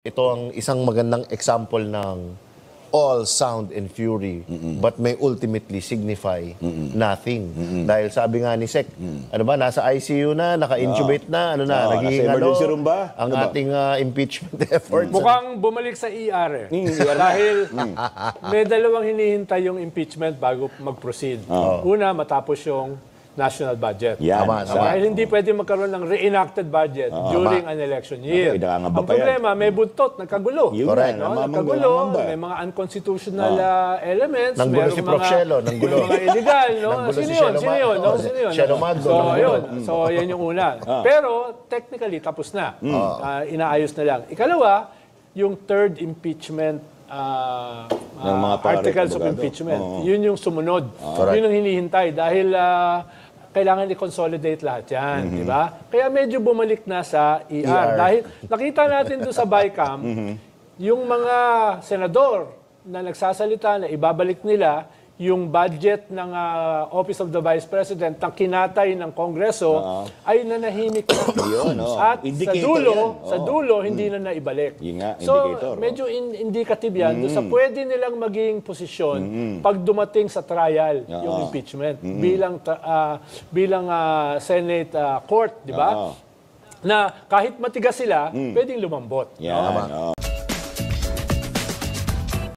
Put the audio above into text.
Ito ang isang magandang example ng all sound and fury but may ultimately signify nothing. Dahil sabi nga ni Sec, ano ba, nasa ICU na, naka-intubate na, ano na, nagiging nasa emergency room ba? ang Ano ba? ating impeachment efforts. Mukhang bumalik sa ER eh. Dahil may dalawang hinihintay yung impeachment bago mag-proceed. Una, matapos yung national budget. Yan. Tama. Dahil hindi pwede magkaroon ng reenacted budget during an election year. Okay, nakangamba Ang pa yan. problema, may buntot, nagkagulo. Yun Correct. na, No? namamangga- Nagkagulo, namamba. may mga unconstitutional elements. Nanggulo merong si Prof. Shelo, nanggulo. May mga illegal, no? Nanggulo Sino si yun? Shelo Sino yun? Magno. No? Sino yun? Shelo Magno, So, nanggulo. yun. So, yan yung una. Pero, technically, tapos na. Inaayos na lang. Ikalawa, yung third impeachment Ng mga pare, articles of abogado. impeachment. Yun yung sumunod. Yun ang hinihintay. Dahil kailangan i-consolidate lahat yan. Di ba? Kaya medyo bumalik na sa ER. Dahil nakita natin doon sa BICAM, yung mga senador na nagsasalita na ibabalik nila yung budget ng Office of the Vice President na kinatay ng Kongreso ay nanahimik na. Yun, At indicator yan. sa dulo, hindi na naibalik. Yun nga, So, indicator, medyo indicative yan doon sa pwede nilang maging posisyon pag dumating sa trial yung impeachment bilang Senate court, di ba? Na kahit matigas sila, pwedeng lumambot. Yan.